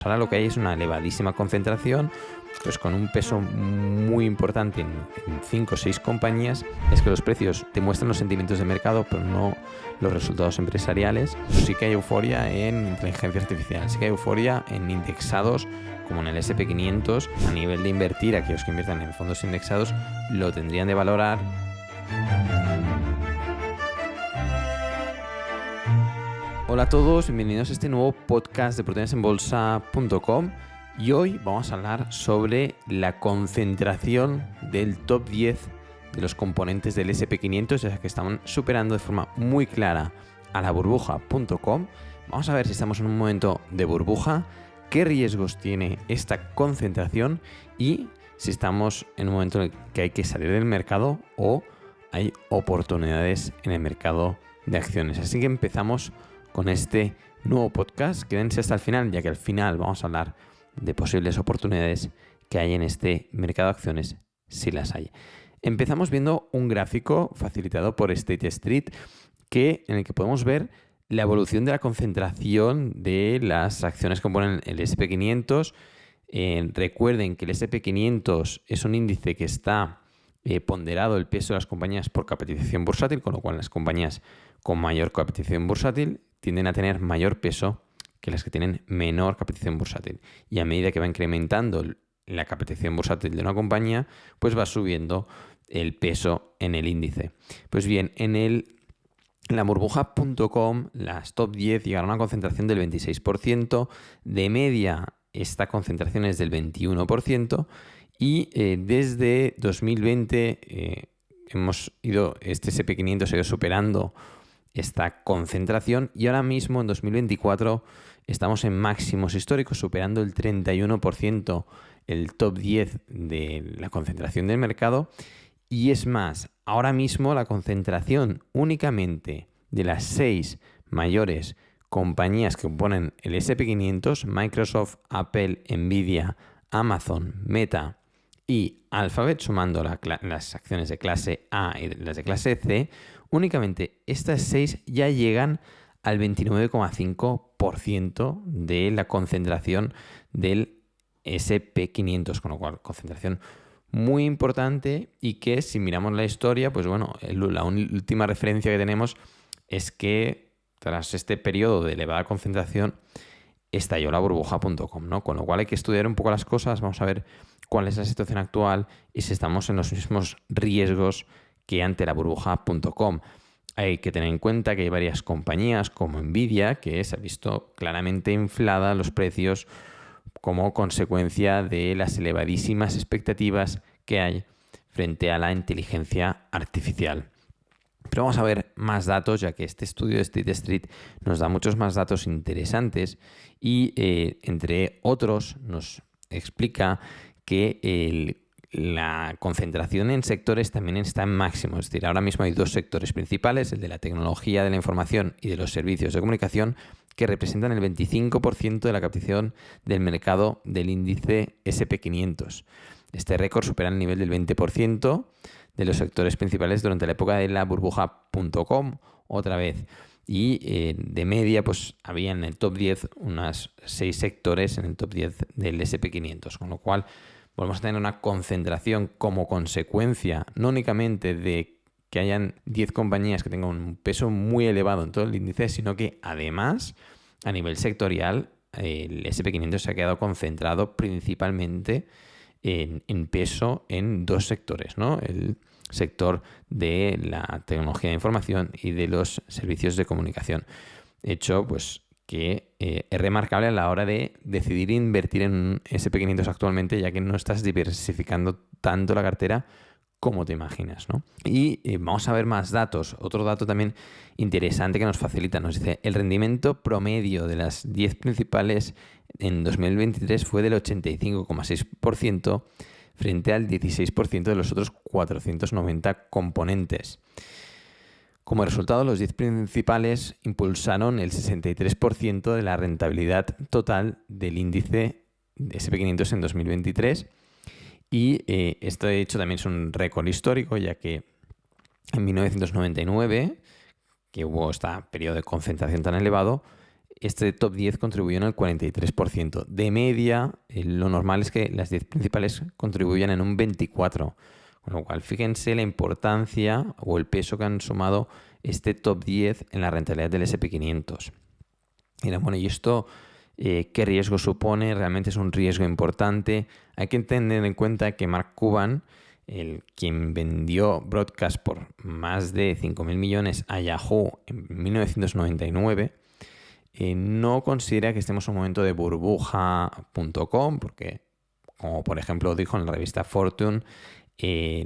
Ahora lo que hay es una elevadísima concentración, pues con un peso muy importante en 5 o 6 compañías. Es que los precios te muestran los sentimientos de mercado, pero no los resultados empresariales. Sí que hay euforia en inteligencia artificial, sí que hay euforia en indexados, como en el S&P 500. A nivel de invertir, aquellos que inviertan en fondos indexados lo tendrían de valorar. Hola a todos, bienvenidos a este nuevo podcast de oportunidadesenbolsa.com y hoy vamos a hablar sobre la concentración del top 10 de los componentes del S&P 500, ya que están superando de forma muy clara a la burbuja.com. Vamos a ver si estamos en un momento de burbuja, qué riesgos tiene esta concentración y si estamos en un momento en el que hay que salir del mercado o hay oportunidades en el mercado de acciones. Así que empezamos con este nuevo podcast. Quédense hasta el final, ya que al final vamos a hablar de posibles oportunidades que hay en este mercado de acciones, si las hay. Empezamos viendo un gráfico facilitado por State Street, en el que podemos ver la evolución de la concentración de las acciones que componen el S&P 500. Recuerden que el S&P 500 es un índice que está ponderado el peso de las compañías por capitalización bursátil, con lo cual las compañías con mayor capitalización bursátil tienden a tener mayor peso que las que tienen menor capitalización bursátil. Y a medida que va incrementando la capitalización bursátil de una compañía, pues va subiendo el peso en el índice. Pues bien, en la burbuja.com, las top 10 llegaron a una concentración del 26%, de media esta concentración es del 21%, y desde 2020 este S&P 500 ha ido superando esta concentración y ahora mismo en 2024 estamos en máximos históricos, superando el 31% el top 10 de la concentración del mercado. Y es más, ahora mismo la concentración únicamente de las 6 mayores compañías que componen el S&P 500, Microsoft, Apple, Nvidia, Amazon, Meta y Alphabet, sumando las acciones de clase A y las de clase C, únicamente estas 6 ya llegan al 29,5% de la concentración del S&P 500, con lo cual concentración muy importante y que si miramos la historia, pues bueno, la última referencia que tenemos es que tras este periodo de elevada concentración estalló la burbuja.com, ¿no? Con lo cual hay que estudiar un poco las cosas, vamos a ver cuál es la situación actual y si estamos en los mismos riesgos que ante la burbuja.com. Hay que tener en cuenta que hay varias compañías como Nvidia que se ha visto claramente inflada los precios como consecuencia de las elevadísimas expectativas que hay frente a la inteligencia artificial. Pero vamos a ver más datos, ya que este estudio de State Street nos da muchos más datos interesantes y entre otros nos explica que la concentración en sectores también está en máximo. Es decir, ahora mismo hay 2 sectores principales, el de la tecnología de la información y de los servicios de comunicación, que representan el 25% de la captación del mercado del índice S&P 500. Este récord supera el nivel del 20% de los sectores principales durante la época de la burbuja.com, otra vez. Y de media, pues había en el top 10 unas 6 sectores en el top 10 del S&P 500, con lo cual volvemos a tener una concentración como consecuencia, no únicamente de que hayan 10 compañías que tengan un peso muy elevado en todo el índice, sino que además, a nivel sectorial, el S&P 500 se ha quedado concentrado principalmente en peso en 2 sectores, ¿no? El sector de la tecnología de información y de los servicios de comunicación. Hecho, pues, que es remarcable a la hora de decidir invertir en S&P 500 actualmente, ya que no estás diversificando tanto la cartera como te imaginas, ¿no? Y vamos a ver más datos. Otro dato también interesante que nos facilita, nos dice, el rendimiento promedio de las 10 principales en 2023 fue del 85,6% frente al 16% de los otros 490 componentes. Como resultado, los 10 principales impulsaron el 63% de la rentabilidad total del índice de S&P 500 en 2023. Y esto de hecho también es un récord histórico, ya que en 1999, que hubo este periodo de concentración tan elevado, este top 10 contribuyó en el 43%. De media, lo normal es que las 10 principales contribuyan en un 24%. Con lo cual, fíjense la importancia o el peso que han sumado este top 10 en la rentabilidad del S&P 500. Y esto, ¿qué riesgo supone? Realmente es un riesgo importante. Hay que tener en cuenta que Mark Cuban, quien vendió Broadcast por más de 5.000 millones a Yahoo en 1999, no considera que estemos en un momento de burbuja.com, porque, como por ejemplo dijo en la revista Fortune,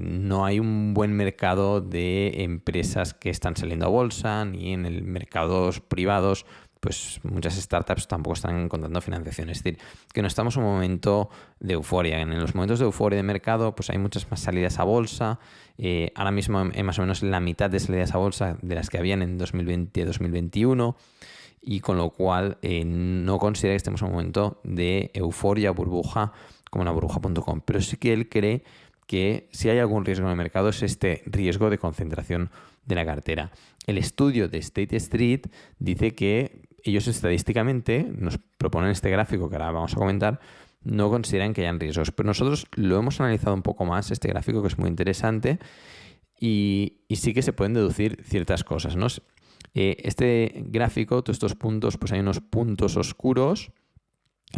no hay un buen mercado de empresas que están saliendo a bolsa, ni en el mercados privados, pues muchas startups tampoco están encontrando financiación. Es decir, que no estamos en un momento de euforia. En los momentos de euforia de mercado, pues hay muchas más salidas a bolsa. Ahora mismo más o menos la mitad de salidas a bolsa de las que habían en 2020-2021. Y con lo cual no considera que estemos en un momento de euforia, burbuja, como la burbuja.com. Pero sí que él cree que si hay algún riesgo en el mercado es este riesgo de concentración de la cartera. El estudio de State Street dice que ellos estadísticamente nos proponen este gráfico que ahora vamos a comentar, no consideran que hayan riesgos. Pero nosotros lo hemos analizado un poco más, este gráfico, que es muy interesante, y sí que se pueden deducir ciertas cosas, ¿no? Este gráfico, todos estos puntos, pues hay unos puntos oscuros.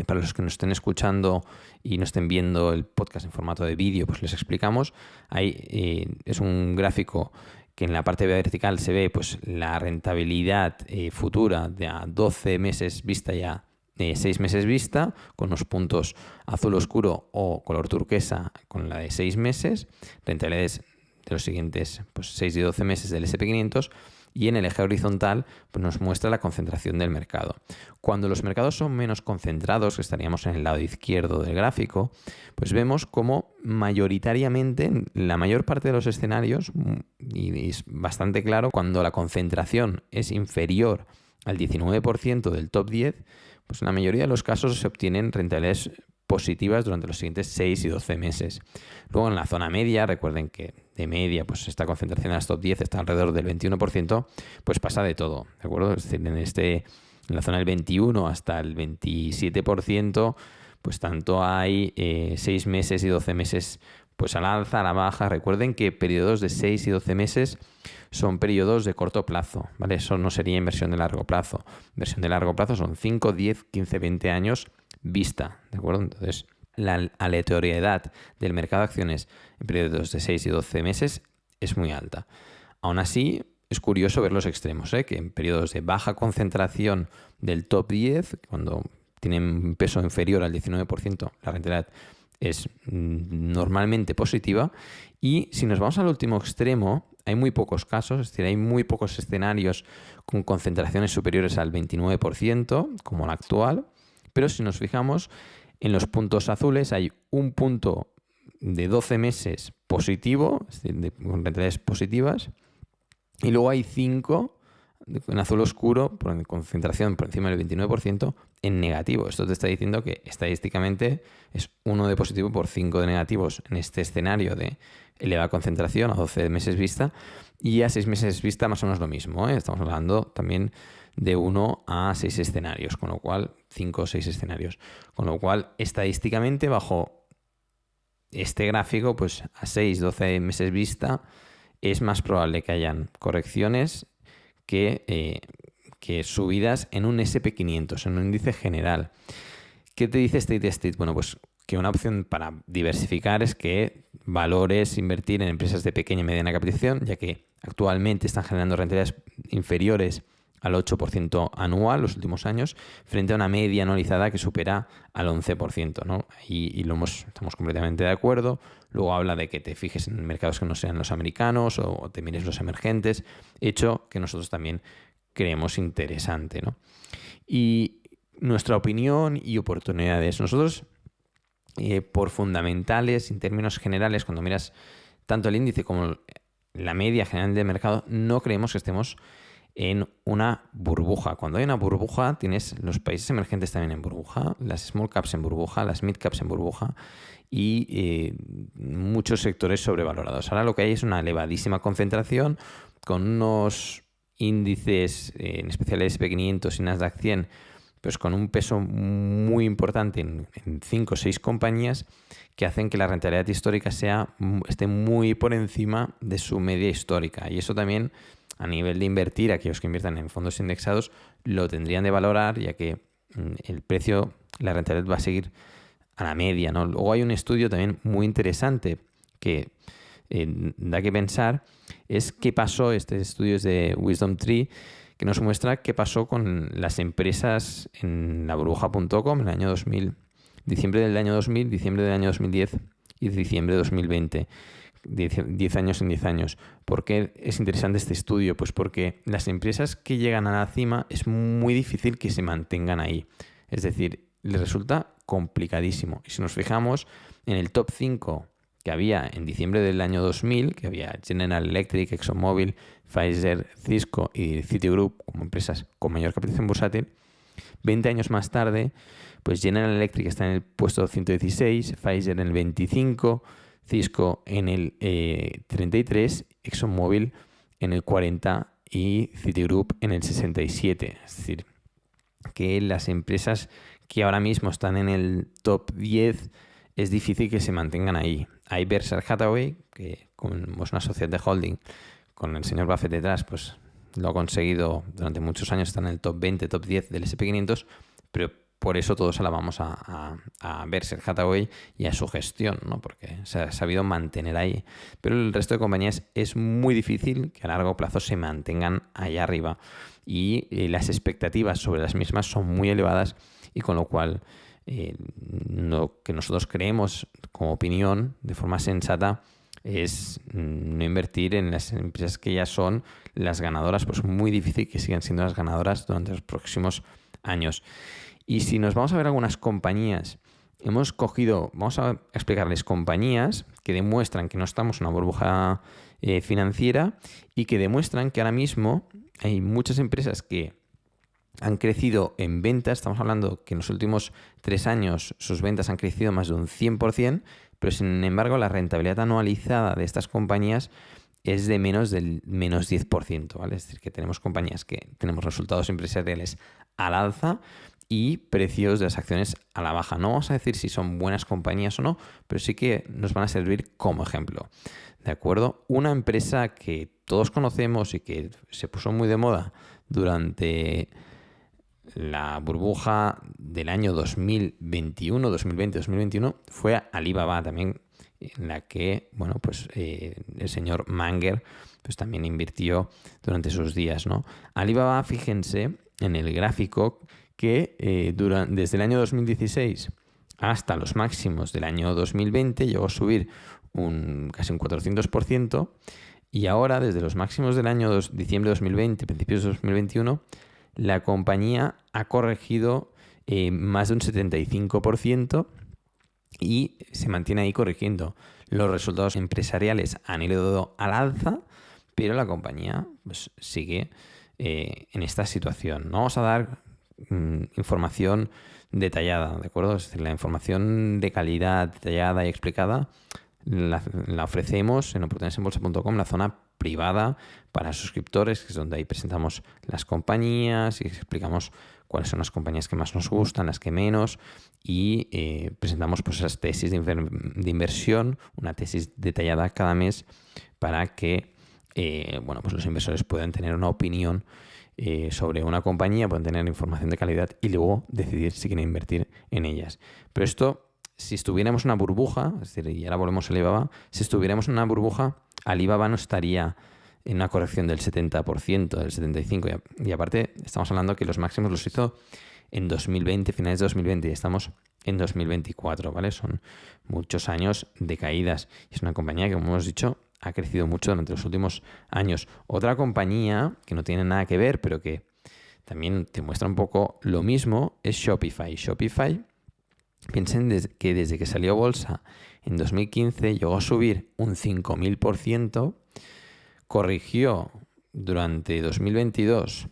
Para los que nos estén escuchando y no estén viendo el podcast en formato de vídeo, pues les explicamos. Es un gráfico que en la parte vertical se ve pues la rentabilidad futura de a 12 meses vista y a 6 meses vista, con los puntos azul oscuro o color turquesa con la de 6 meses, rentabilidades de los siguientes pues 6 y 12 meses del S&P 500, y en el eje horizontal pues nos muestra la concentración del mercado. Cuando los mercados son menos concentrados, que estaríamos en el lado izquierdo del gráfico, pues vemos como mayoritariamente, en la mayor parte de los escenarios, y es bastante claro, cuando la concentración es inferior al 19% del top 10, pues en la mayoría de los casos se obtienen rentabilidades positivas durante los siguientes 6 y 12 meses. Luego en la zona media, recuerden que de media pues esta concentración en las top 10 está alrededor del 21%, pues pasa de todo, ¿de acuerdo? Es decir, en la zona del 21 hasta el 27%, pues tanto hay 6 meses y 12 meses pues al alza, a la baja. Recuerden que periodos de 6 y 12 meses son periodos de corto plazo, ¿vale? Eso no sería inversión de largo plazo. Inversión de largo plazo son 5, 10, 15, 20 años vista, ¿de acuerdo? Entonces, la aleatoriedad del mercado de acciones en periodos de 6 y 12 meses es muy alta. Aún así, es curioso ver los extremos, que en periodos de baja concentración del top 10, cuando tienen un peso inferior al 19%, la rentabilidad es normalmente positiva. Y si nos vamos al último extremo, hay muy pocos casos, es decir, hay muy pocos escenarios con concentraciones superiores al 29%, como el actual. Pero si nos fijamos en los puntos azules, hay un punto de 12 meses positivo, es decir, con rentabilidades positivas, y luego hay 5 en azul oscuro, por concentración por encima del 29%, en negativo. Esto te está diciendo que estadísticamente es 1 de positivo por 5 de negativos en este escenario de elevada concentración a 12 meses vista, y a 6 meses vista más o menos lo mismo, Estamos hablando también de 1 a 6 escenarios, con lo cual 5 o 6 escenarios. Con lo cual, estadísticamente, bajo este gráfico, pues a 6, 12 meses vista, es más probable que hayan correcciones que subidas en un S&P 500, en un índice general. ¿Qué te dice State Street? Bueno, pues que una opción para diversificar es que valores invertir en empresas de pequeña y mediana capitalización, ya que actualmente están generando rentabilidades inferiores al 8% anual los últimos años, frente a una media anualizada que supera al 11%, ¿no? Y estamos completamente de acuerdo. Luego habla de que te fijes en mercados que no sean los americanos o te mires los emergentes, hecho que nosotros también creemos interesante, ¿no? Y nuestra opinión y oportunidades. Nosotros, por fundamentales, en términos generales, cuando miras tanto el índice como la media general del mercado, no creemos que estemos en una burbuja. Cuando hay una burbuja, tienes los países emergentes también en burbuja, las small caps en burbuja, las mid caps en burbuja y muchos sectores sobrevalorados. Ahora lo que hay es una elevadísima concentración con unos índices, en especial el SP500 y Nasdaq 100, pues con un peso muy importante en 5 o 6 compañías que hacen que la rentabilidad histórica esté muy por encima de su media histórica. Y eso también, a nivel de invertir, aquellos que inviertan en fondos indexados, lo tendrían de valorar, ya que el precio, la rentabilidad va a seguir a la media, ¿no? Luego hay un estudio también muy interesante que da que pensar, es qué pasó, este estudio es de Wisdom Tree, que nos muestra qué pasó con las empresas en la burbuja.com en el año 2000, diciembre del año 2000, diciembre del año 2010 y diciembre de 2020. 10 años en 10 años. ¿Por qué es interesante este estudio? Pues porque las empresas que llegan a la cima es muy difícil que se mantengan ahí. Es decir, les resulta complicadísimo. Y si nos fijamos en el top 5 que había en diciembre del año 2000, que había General Electric, ExxonMobil, Pfizer, Cisco y Citigroup como empresas con mayor capitalización bursátil, 20 años más tarde, pues General Electric está en el puesto 116, Pfizer en el 25, Cisco en el 33, ExxonMobil en el 40 y Citigroup en el 67. Es decir, que las empresas que ahora mismo están en el top 10 es difícil que se mantengan ahí. Hay Berkshire Hathaway, que como es una sociedad de holding con el señor Buffett detrás, pues lo ha conseguido durante muchos años, está en el top 20, top 10 del SP500, pero por eso todos alabamos a Berkshire Hathaway y a su gestión, ¿no? Porque se ha sabido mantener ahí. Pero el resto de compañías es muy difícil que a largo plazo se mantengan allá arriba. Y las expectativas sobre las mismas son muy elevadas y con lo cual lo que nosotros creemos como opinión de forma sensata es no invertir en las empresas que ya son las ganadoras, pues muy difícil que sigan siendo las ganadoras durante los próximos años. Y si nos vamos a ver algunas compañías, vamos a explicarles compañías que demuestran que no estamos en una burbuja financiera y que demuestran que ahora mismo hay muchas empresas que han crecido en ventas. Estamos hablando que en los últimos 3 años sus ventas han crecido más de un 100%, pero sin embargo la rentabilidad anualizada de estas compañías es de menos del menos 10%, ¿vale? Es decir, que tenemos compañías que tenemos resultados empresariales al alza y precios de las acciones a la baja. No vamos a decir si son buenas compañías o no, pero sí que nos van a servir como ejemplo. ¿De acuerdo? Una empresa que todos conocemos y que se puso muy de moda durante la burbuja del año 2020-2021 fue Alibaba también, en la que, bueno, pues el señor Munger pues también invirtió durante sus días, ¿no? Alibaba, fíjense en el gráfico que desde el año 2016 hasta los máximos del año 2020 llegó a subir casi un 400%, y ahora desde los máximos del año diciembre de 2020, principios de 2021, la compañía ha corregido más de un 75% y se mantiene ahí corrigiendo. Los resultados empresariales han ido al alza, pero la compañía pues, sigue en esta situación. No vamos a dar información detallada, ¿de acuerdo? Es decir, la información de calidad detallada y explicada la ofrecemos en oportunidadesenbolsa.com, la zona privada para suscriptores, que es donde ahí presentamos las compañías y explicamos cuáles son las compañías que más nos gustan, las que menos, y presentamos pues esas tesis de inversión, una tesis detallada cada mes para que bueno, pues los inversores puedan tener una opinión sobre una compañía, pueden tener información de calidad y luego decidir si quieren invertir en ellas. Pero esto, si estuviéramos en una burbuja, es decir, y ahora volvemos a Alibaba, si estuviéramos en una burbuja, Alibaba no estaría en una corrección del 70%, del 75%. Y aparte, estamos hablando que los máximos los hizo en 2020, finales de 2020, y estamos en 2024, ¿vale? Son muchos años de caídas. Es una compañía que, como hemos dicho, ha crecido mucho durante los últimos años. Otra compañía que no tiene nada que ver, pero que también te muestra un poco lo mismo, es Shopify. Shopify, piensen que desde que salió a bolsa en 2015 llegó a subir un 5.000%, corrigió durante 2022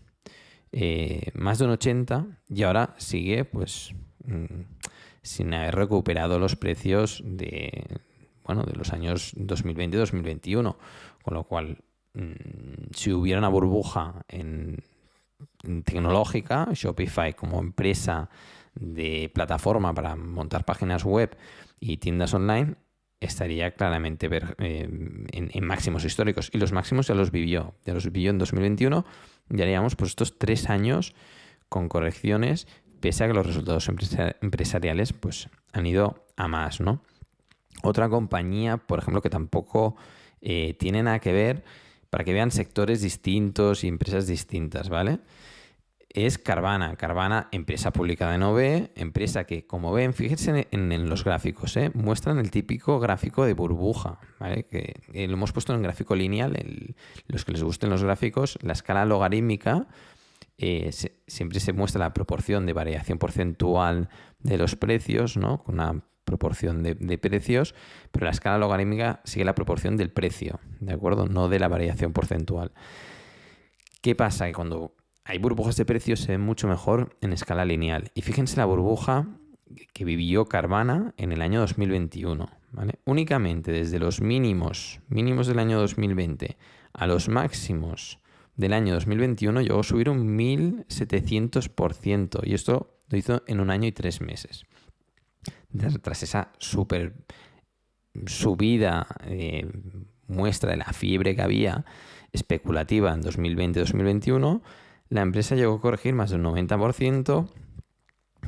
más de un 80% y ahora sigue pues sin haber recuperado los precios de los años 2020 y 2021, con lo cual si hubiera una burbuja en tecnológica, Shopify como empresa de plataforma para montar páginas web y tiendas online, estaría claramente en máximos históricos. Y los máximos ya los vivió en 2021. Ya haríamos pues estos 3 años con correcciones, pese a que los resultados empresariales pues han ido a más, ¿no? Otra compañía, por ejemplo, que tampoco tiene nada que ver, para que vean sectores distintos y empresas distintas, ¿vale? Es Carvana. Carvana, empresa publicada en OVE, empresa que, como ven, fíjense en los gráficos, muestran el típico gráfico de burbuja, ¿vale? Que lo hemos puesto en gráfico lineal. Los que les gusten los gráficos, la escala logarítmica, siempre se muestra la proporción de variación porcentual de los precios, ¿no? Con una proporción de precios, pero la escala logarítmica sigue la proporción del precio, ¿de acuerdo? No de la variación porcentual. ¿Qué pasa? Que cuando hay burbujas de precios se ven mucho mejor en escala lineal. Y fíjense la burbuja que vivió Carvana en el año 2021, ¿vale? Únicamente desde los mínimos del año 2020 a los máximos del año 2021 llegó a subir un 1700%. Y esto lo hizo en 1 año y 3 meses. Tras esa súper subida, muestra de la fiebre que había especulativa en 2020-2021, la empresa llegó a corregir más del 90%.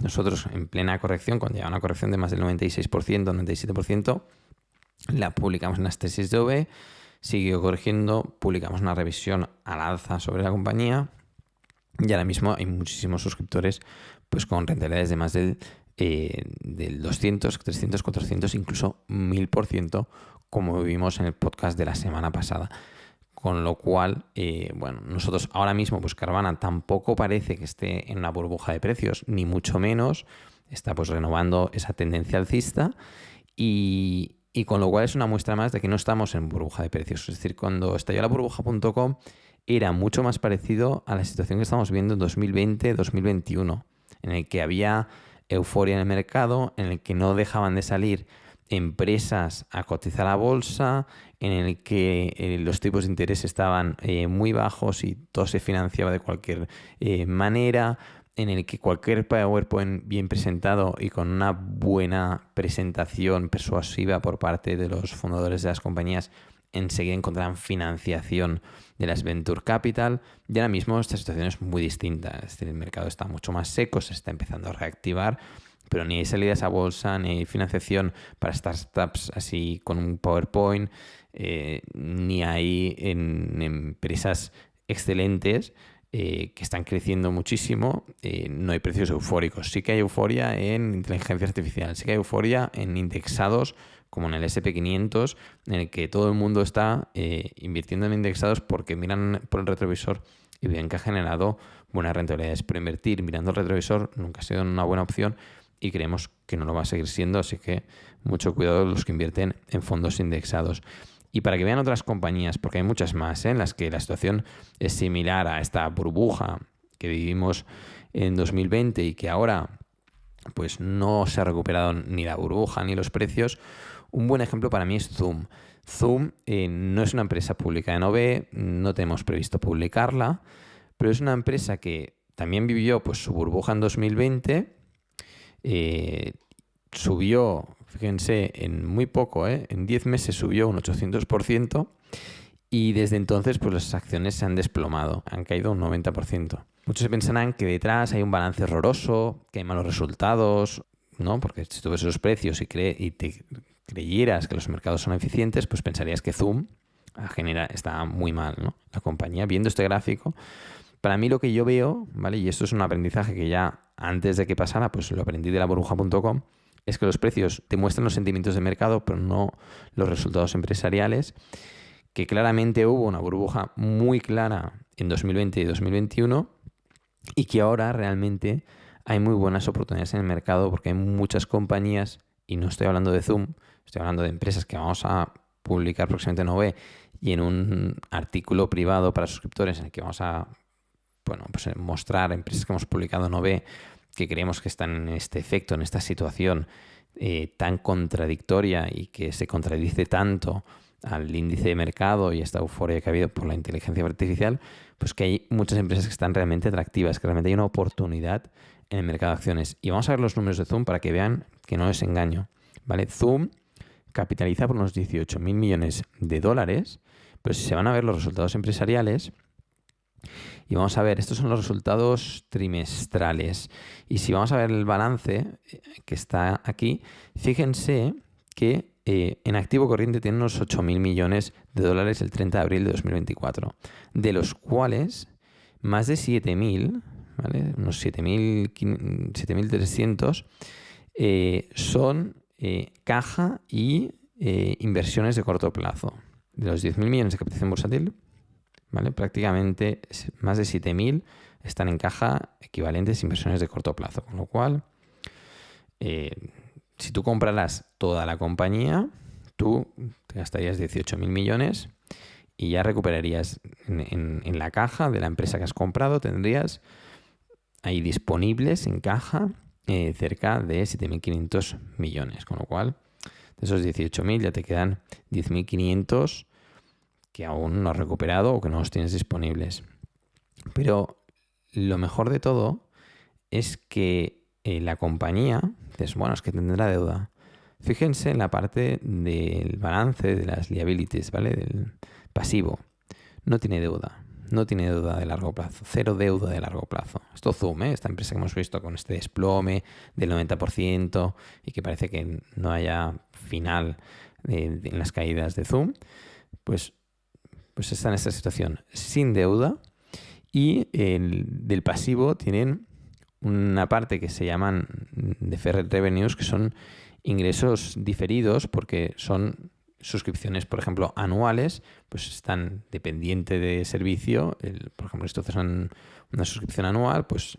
Nosotros, en plena corrección, cuando llega una corrección de más del 96%, 97%, la publicamos en las tesis de OVE, siguió corrigiendo, publicamos una revisión al alza sobre la compañía y ahora mismo hay muchísimos suscriptores pues con rentabilidades de más del 200, 300, 400, incluso 1000%, como vimos en el podcast de la semana pasada. Con lo cual, nosotros ahora mismo, pues Carvana tampoco parece que esté en una burbuja de precios, ni mucho menos. Está pues renovando esa tendencia alcista y con lo cual es una muestra más de que no estamos en burbuja de precios. Es decir, cuando estalló la burbuja.com era mucho más parecido a la situación que estamos viendo en 2020-2021, en el que había euforia en el mercado, en el que no dejaban de salir empresas a cotizar a bolsa, en el que los tipos de interés estaban muy bajos y todo se financiaba de cualquier manera, en el que cualquier PowerPoint bien presentado y con una buena presentación persuasiva por parte de los fundadores de las compañías enseguida encontraban financiación de las Venture Capital. Y ahora mismo esta situación es muy distinta. Es decir, el mercado está mucho más seco, se está empezando a reactivar, pero ni hay salidas a bolsa, ni hay financiación para startups así con un PowerPoint, ni hay en empresas excelentes que están creciendo muchísimo. No hay precios eufóricos. Sí que hay euforia en inteligencia artificial, sí que hay euforia en indexados como en el S&P500, en el que todo el mundo está invirtiendo en indexados porque miran por el retrovisor y ven que ha generado buenas rentabilidades. Pero invertir mirando el retrovisor nunca ha sido una buena opción y creemos que no lo va a seguir siendo, así que mucho cuidado los que invierten en fondos indexados. Y para que vean otras compañías, porque hay muchas más en las que la situación es similar a esta burbuja que vivimos en 2020 y que ahora pues no se ha recuperado ni la burbuja ni los precios. Un buen ejemplo para mí es Zoom. Zoom no es una empresa pública en OVE, no tenemos previsto publicarla, pero es una empresa que también vivió pues su burbuja en 2020. Subió, fíjense, en muy poco, en 10 meses subió un 800% y desde entonces pues las acciones se han desplomado, han caído un 90%. Muchos se pensarán que detrás hay un balance horroroso, que hay malos resultados, ¿no? Porque si tú ves esos precios y te creyeras que los mercados son eficientes, pues pensarías que Zoom está muy mal, ¿no? La compañía, viendo este gráfico, para mí lo que yo veo, ¿vale? Y esto es un aprendizaje que ya antes de que pasara, pues lo aprendí de la burbuja.com, es que los precios te muestran los sentimientos de mercado, pero no los resultados empresariales, que claramente hubo una burbuja muy clara en 2020 y 2021 y que ahora realmente hay muy buenas oportunidades en el mercado porque hay muchas compañías, y no estoy hablando de Zoom, estoy hablando de empresas que vamos a publicar próximamente en OVE y en un artículo privado para suscriptores en el que vamos a mostrar empresas que hemos publicado en OVE que creemos que están en este efecto, en esta situación tan contradictoria y que se contradice tanto al índice de mercado y esta euforia que ha habido por la inteligencia artificial, pues que hay muchas empresas que están realmente atractivas, que realmente hay una oportunidad en el mercado de acciones. Y vamos a ver los números de Zoom para que vean que no es engaño, ¿vale? Zoom capitaliza por unos 18.000 millones de dólares, pero si se van a ver los resultados empresariales, y vamos a ver, estos son los resultados trimestrales. Y si vamos a ver el balance que está aquí, fíjense que en activo corriente tiene unos 8.000 millones de dólares el 30 de abril de 2024, de los cuales más de 7.000, ¿vale? Unos 7.300 son caja y inversiones de corto plazo. De los 10.000 millones de capitalización bursátil, ¿vale? Prácticamente más de 7.000 están en caja, equivalentes a inversiones de corto plazo. Con lo cual, si tú compraras toda la compañía, tú te gastarías 18.000 millones y ya recuperarías en la caja de la empresa que has comprado, tendrías ahí disponibles en caja cerca de 7.500 millones. Con lo cual, de esos 18.000 ya te quedan 10.500 que aún no has recuperado o que no los tienes disponibles. Pero lo mejor de todo es que la compañía, dices, bueno, es que tendrá deuda. Fíjense en la parte del balance de las liabilities, ¿vale? Del pasivo. No tiene deuda. No tiene deuda de largo plazo. Cero deuda de largo plazo. Esto Zoom, esta empresa que hemos visto con este desplome del 90% y que parece que no haya final en las caídas de Zoom, pues está en esta situación sin deuda y del pasivo tienen una parte que se llaman deferred revenues, que son ingresos diferidos porque son suscripciones, por ejemplo, anuales, pues están dependiente de servicio. Por ejemplo, estos son una suscripción anual, pues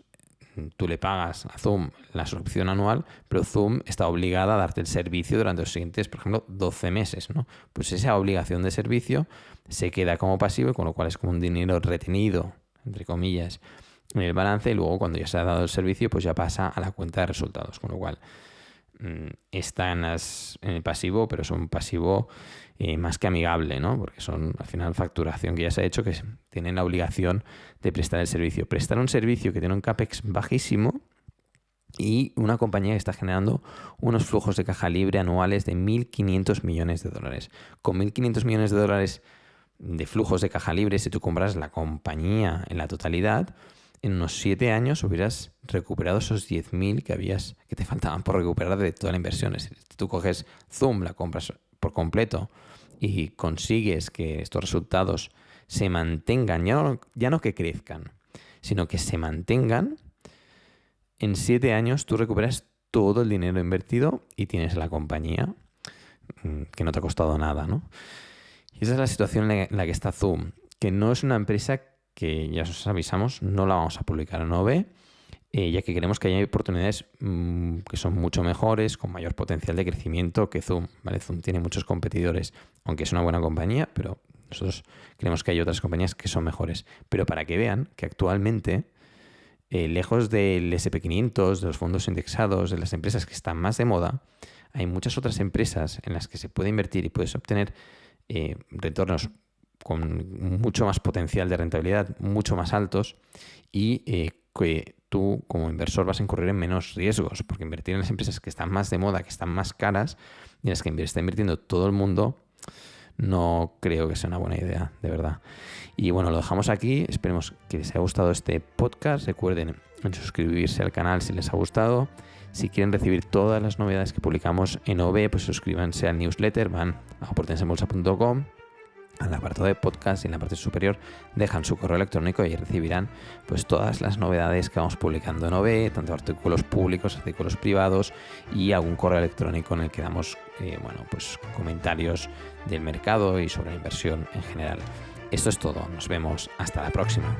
tú le pagas a Zoom la suscripción anual, pero Zoom está obligada a darte el servicio durante los siguientes, por ejemplo, 12 meses, ¿no? Pues esa obligación de servicio se queda como pasivo, con lo cual es como un dinero retenido, entre comillas, en el balance, y luego cuando ya se ha dado el servicio, pues ya pasa a la cuenta de resultados, con lo cual está en el pasivo, pero es un pasivo más que amigable, ¿no? Porque son al final facturación que ya se ha hecho, que tienen la obligación de prestar el servicio. Prestar un servicio que tiene un CAPEX bajísimo y una compañía que está generando unos flujos de caja libre anuales de 1.500 millones de dólares. Con 1.500 millones de dólares de flujos de caja libre, si tú compras la compañía en la totalidad, en unos 7 años hubieras recuperado esos 10.000 que te faltaban por recuperar de toda la inversión. Es decir, tú coges Zoom, la compras por completo y consigues que estos resultados se mantengan, ya no que crezcan, sino que se mantengan. En 7 años tú recuperas todo el dinero invertido y tienes la compañía que no te ha costado nada, ¿no? Y esa es la situación en la que está Zoom, que no es una empresa que ya os avisamos, no la vamos a publicar en OV, ya que creemos que hay oportunidades que son mucho mejores, con mayor potencial de crecimiento que Zoom, ¿vale? Zoom tiene muchos competidores, aunque es una buena compañía, pero nosotros creemos que hay otras compañías que son mejores. Pero para que vean que actualmente, lejos del SP500, de los fondos indexados, de las empresas que están más de moda, hay muchas otras empresas en las que se puede invertir y puedes obtener retornos con mucho más potencial de rentabilidad, mucho más altos, y que tú como inversor vas a incurrir en menos riesgos, porque invertir en las empresas que están más de moda, que están más caras y en las que está invirtiendo todo el mundo, no creo que sea una buena idea, de verdad. Y bueno, lo dejamos aquí. Esperemos que les haya gustado este podcast. Recuerden en suscribirse al canal si les ha gustado. Si quieren recibir todas las novedades que publicamos en OV, pues suscríbanse al newsletter, van a oportunidadesenbolsa.com, al apartado de podcast, y en la parte superior dejan su correo electrónico y recibirán pues todas las novedades que vamos publicando en OV, tanto artículos públicos, artículos privados y algún correo electrónico en el que damos pues comentarios del mercado y sobre la inversión en general. Esto es todo, nos vemos hasta la próxima.